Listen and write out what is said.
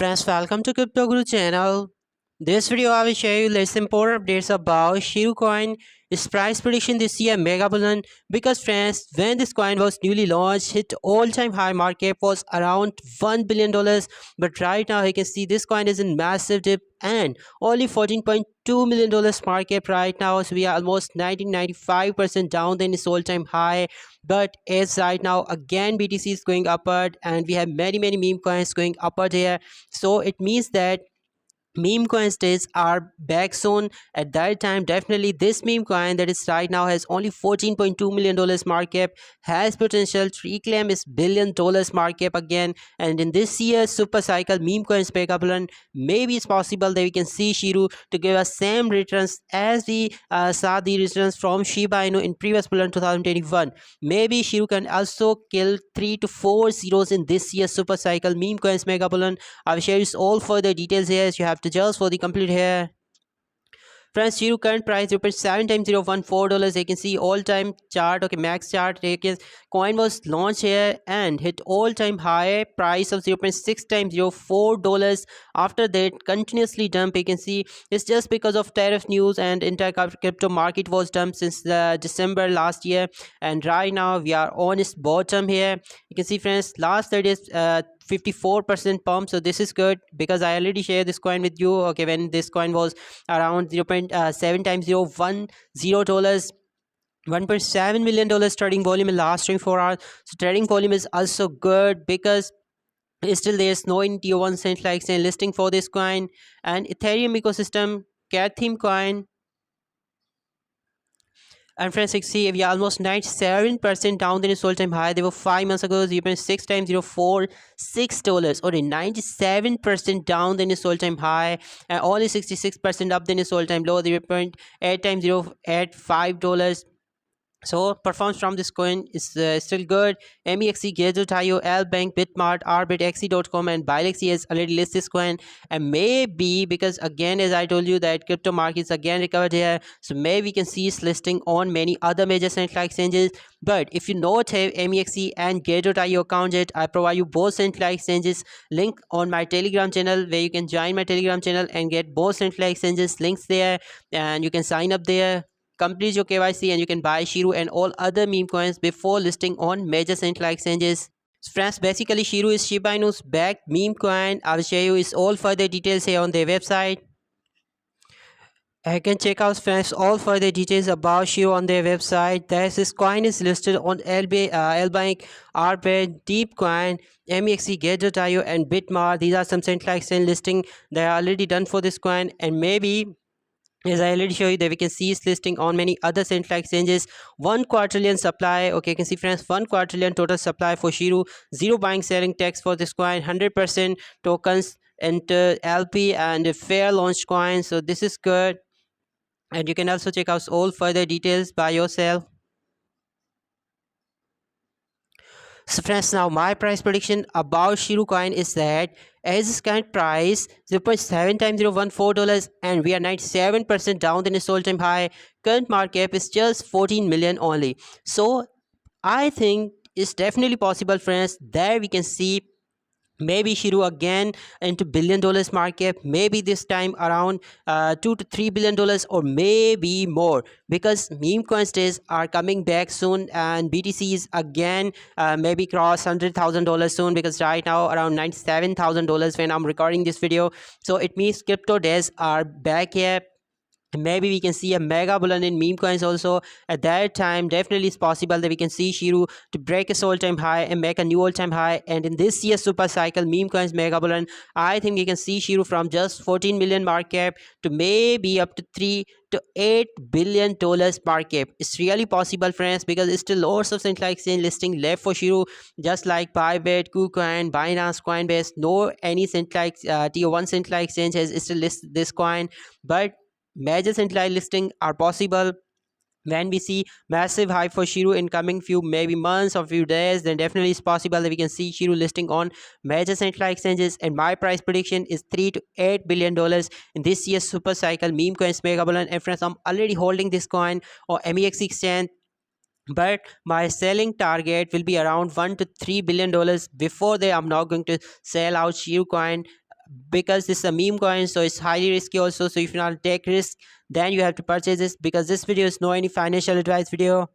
Friends, welcome to Crypto Guru channel. This video I will share you less important updates about Shiru coin, its price prediction this year mega bullion. Because friends, when this coin was newly launched, its all-time high market was around $1 billion. But right now you can see this coin is in massive dip and only $14.2 million market right now. So we are almost 95% down than its all-time high. But as right now again BTC is going upward and we have many meme coins going upward here. So it means that meme coins days are back soon. At that time, definitely this meme coin that is right now has only $14.2 million market has potential to reclaim its $1 billion market again. And in this year's super cycle meme coins back up, and maybe it's possible that we can see Shiru to give us same returns as we saw the returns from Shiba Inu in previous bull run 2021. Maybe Shiru can also kill 3 to 4 zeros in this year's super cycle meme coins mega bullion. I will share you all further details here, as you have to just for the complete here. Friends, Shiru current price 0.7 times $0.14. You can see all-time chart, okay, max chart. You can, coin was launched here and hit all-time high price of 0.6 times $0.4. After that, continuously dump. You can see it's just because of tariff news and entire crypto market was dumped since December last year. And right now we are on its bottom here. You can see, friends, last 30 days 54% pump. So this is good because I already shared this coin with you, okay, when this coin was around 0.7 times $0.10. $1.7 million trading volume in last 24 hours. So trading volume is also good because still there's no in tier 1 central exchange listing for this coin. And Ethereum ecosystem cat theme coin. And friends, you see we are almost 97% down than its all-time high. They were 5 months ago 0.6 times $0.46, or 97% down than its all-time high, and only 66% up than its all-time low, 0.8 times $0.85. So performance from this coin is still good. MEXC, Gate.io, Lbank, Bitmart, Arbit, XE.com and Bilexi has already listed this coin. And maybe because again, as I told you, that crypto markets again recovered here, so maybe we can see its listing on many other major central exchanges. But if you not have MEXC and Gate.io account yet, I provide you both central exchanges link on my Telegram channel, where you can join my Telegram channel and get both central exchanges links there, and you can sign up there, complete your KYC, and you can buy Shiru and all other meme coins before listing on major central exchanges. So friends, basically Shiru is Shiba Inu's backed meme coin. I will share you is all further details here on their website. I can check out, friends, all further details about Shiru on their website. This coin is listed on Lbank, Arbit, Deepcoin, MEXC, Gate.io and Bitmart. These are some central exchange listing that are already done for this coin, and maybe, as I already show you, that we can see its listing on many other central exchanges. 1 quadrillion supply, okay, you can see, friends, 1 quadrillion total supply for Shiru. Zero buying selling tax for this coin. 100% tokens and LP and fair launch coin. So this is good, and you can also check out all further details by yourself. So friends, now my price prediction about Shiru coin is that as its current price 0.7 times $0.14 and we are 97% down than its all-time high, current market cap is just 14 million only. So I think it's definitely possible, friends, that we can see maybe Shiru again into $1 billion market, maybe this time around $2 to $3 billion, or maybe more, because meme coins days are coming back soon and BTC is again maybe cross $100,000 soon, because right now around $97,000 when I'm recording this video. So it means crypto days are back here. Maybe we can see a mega bullion in meme coins also. At that time, definitely it's possible that we can see Shiru to break its all-time high and make a new all-time high. And in this year's super cycle meme coins mega bullion, I think we can see Shiru from just 14 million market cap to maybe up to 3 to $8 billion market cap. It's really possible, friends, because it's still lots of central exchange listing left for Shiru, just like Bybit, KuCoin, Binance, Coinbase. No any central tier 1 central exchange has still listed this coin, but major centralized listing are possible. When we see massive hype for Shiru in coming few maybe months or few days, then definitely it's possible that we can see Shiru listing on major central exchanges. And my price prediction is $3 to $8 billion in this year's super cycle meme coins mega bullion. And friends, I'm already holding this coin or MEX exchange, but my selling target will be around $1 to $3 billion. Before that, I'm not going to sell out Shiru coin, because this is a meme coin, so it's highly risky also. So if you not take risk, then you have to purchase this, because this video is no any financial advice video.